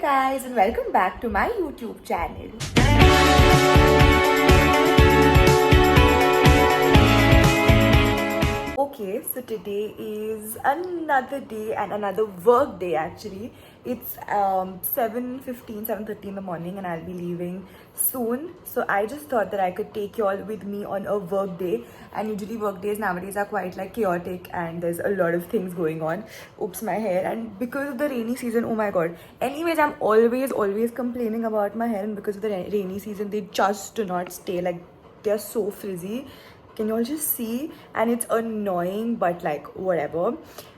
guys and welcome back to my YouTube channel. Okay, so today is another day and another work day actually. It's 7:15, 7:30 in the morning and I'll be leaving soon. So I just thought that I could take you all with me on a work day. And usually work days nowadays are quite like chaotic and there's a lot of things going on. Oops, my hair. And because of the rainy season, oh my god. Anyways, I'm always complaining about my hair, and because of the rainy season, they just do not stay. Like, they're so frizzy. Can you all just see? And it's annoying, but like whatever.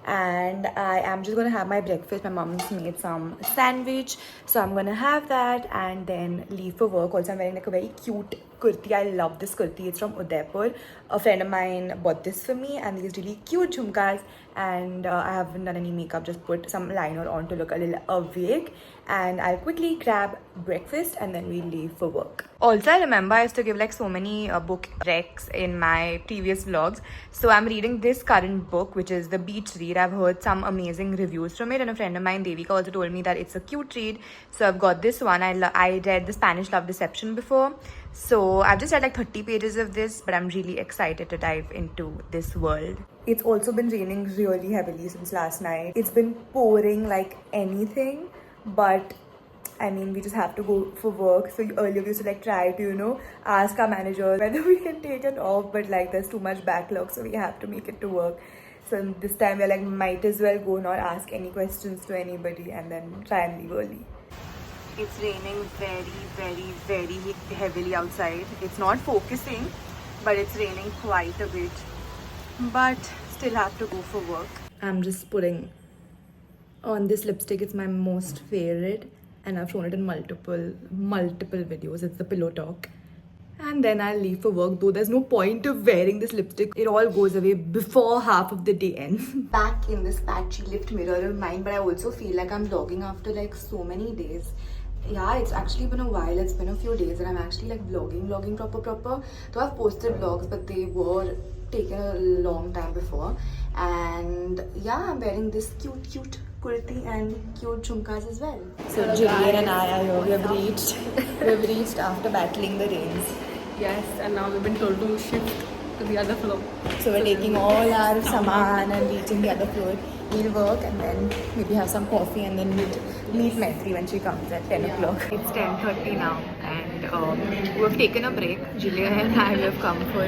And I am just gonna have my breakfast. My mom's made some sandwich, so I'm gonna have that and then leave for work. Also, I'm wearing like a very cute kurti. I love this kurti. It's from Udaipur. A friend of mine bought this for me, and these really cute jhumkas. And I haven't done any makeup, just put some liner on to look a little awake. And I'll quickly grab breakfast and then we'll leave for work. Also, I remember I used to give like so many book recs in my previous vlogs. So I'm reading this current book, which is The Beach Read. I've heard some amazing reviews from it, and a friend of mine, Devika, also told me that it's a cute read. So I've got this one. I read The Spanish Love Deception before. So I've just read like 30 pages of this, but I'm really excited to dive into this world. It's also been raining really heavily since last night. It's been pouring like anything, but I mean, we just have to go for work. So earlier we used to like try to, ask our manager whether we can take it off, but like there's too much backlog, so we have to make it to work. So this time we're like, might as well go, not ask any questions to anybody, and then try and leave early. It's raining very heavily outside. It's not focusing, but it's raining quite a bit. But still have to go for work. I'm just putting on this lipstick. It's my most favorite, and I've shown it in multiple videos. It's the Pillow Talk. And then I'll leave for work, though there's no point of wearing this lipstick. It all goes away before half of the day ends. Back in this patchy lift mirror of mine, but I also feel like I'm vlogging after like so many days. Yeah, it's actually been a while. It's been a few days and I'm actually like vlogging proper. So I've posted vlogs, but they were taken a long time before. And yeah, I'm wearing this cute kurti and cute jhumkas as well. So Jillian and I are here. We've reached after battling the rains. Yes, and now we've been told to shift to the other floor. So we're taking all our saman and reaching the other floor. We'll work and then maybe have some coffee and then meet Maitri when she comes at 10 o'clock. It's 10:30 now and we've taken a break. Jillian and I have come for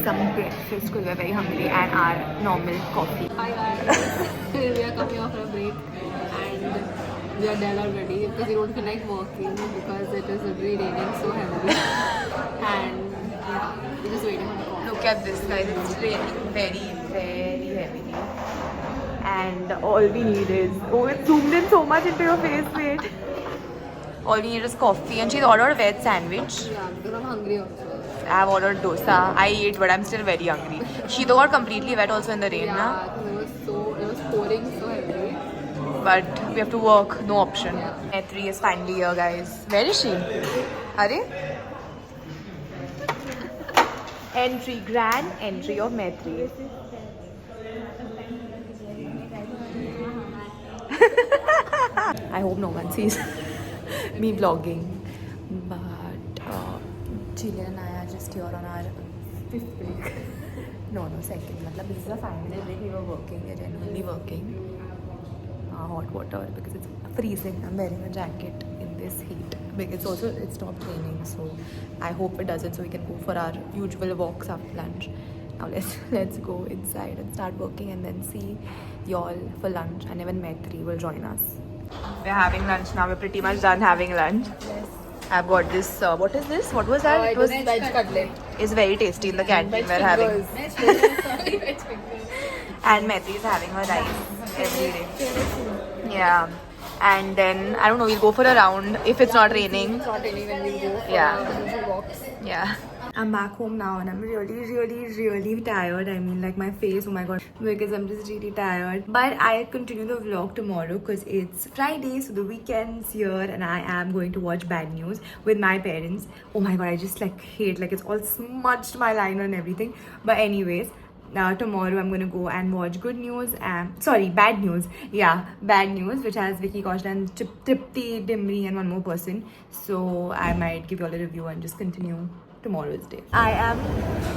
some breakfast because we're very hungry, and our normal coffee. Hi guys, we are coming off a break and we are dead already because we don't feel like working because it is already raining so heavily. And yeah, we're just waiting for the call. Look at this, guys. It's raining very heavily. And all we need is... Oh, it zoomed in so much into your face, wait. All we need is coffee, and she's ordered a veg sandwich. Yeah, because I'm hungry also. I've ordered dosa. I ate, but I'm still very hungry. She though got completely wet also in the rain, yeah, because it was pouring so heavily. But we have to work, no option. Yeah. Maitri is finally here, guys. Where is she? Are? Entry, grand entry of Maitri. I hope no one sees me vlogging. But Jillian and I are just here on our 5th break. No, second. This is a 5-minute break. We were working. We're genuinely working. Hot water because it's freezing. I'm wearing a jacket in this heat. Because it stopped raining, so I hope it doesn't, so we can go for our usual walks after lunch. Now let's go inside and start working and then see y'all for lunch, and even Maitri will join us. We're having lunch now. We're pretty much done having lunch. Yes. I've got this. What is this? What was that? It was veg cutlet. It's very tasty in the canteen. We're having. And Maitri is having her rice every day. Yeah. And then I don't know. We'll go for a round if it's not raining. It's not raining when we go for Yeah. walks. Yeah. I'm back home now and I'm really tired. I mean, like my face, oh my god, because I'm just really tired. But I continue the vlog tomorrow because it's Friday, so the weekend's here and I am going to watch Bad News with my parents. Oh my god, I just like hate, like it's all smudged my liner and everything. But anyways, tomorrow I'm gonna go and watch Good News and Bad News. Yeah, Bad News, which has Vicky Kaushal and Tripti Dimri and one more person. So I might give you all a review and just continue tomorrow's day. I am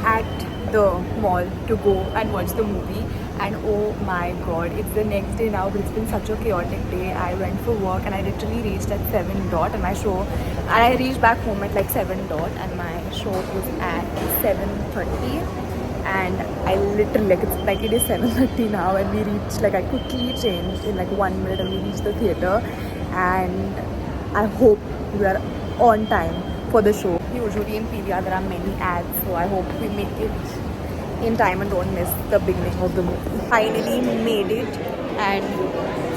at the mall to go and watch the movie, and oh my god, it's the next day now, but it's been such a chaotic day. I went for work and I literally reached at 7 dot, and I reached back home at like 7 dot, and my show was at 7:30, and I literally, like, it's like it is 7:30 now, and we reached, like, I quickly changed in like 1 minute and we reached the theatre, and I hope we are on time for the show. Usually in PVR there are many ads, so I hope we make it in time and don't miss the beginning of the movie. Finally made it and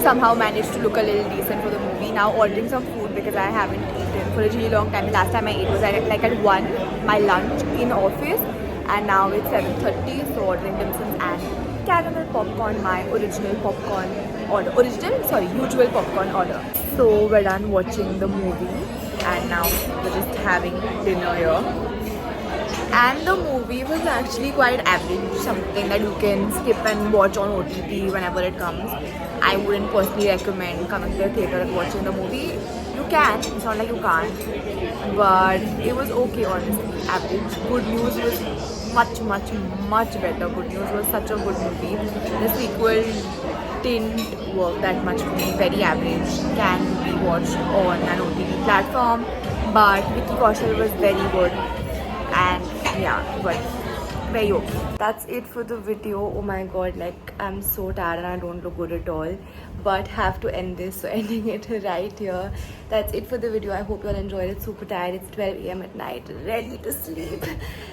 somehow managed to look a little decent for the movie. Now ordering some food because I haven't eaten for a really long time. The last time I ate was at 1, my lunch in office, and now it's 7:30, so ordering dim sums and caramel popcorn, my usual popcorn order. So we're done watching the movie and now we're just having dinner here. And the movie was actually quite average, something that you can skip and watch on OTT whenever it comes. I wouldn't personally recommend coming to the theatre and watching the movie. You can, it's not like you can't, but it was okay, honestly, average. Good News was much better. Good News was such a good movie. The sequel didn't work that much for me, very average, can be watched on an OTT platform, but Vicky Kaushal was very good, and yeah, but very okay. That's it for the video. Oh my god, like, I'm so tired and I don't look good at all, but have to end this, so ending it right here. That's it for the video. I hope you all enjoyed it. Super tired, it's 12 AM at night, ready to sleep.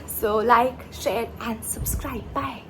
So like, share and subscribe. Bye.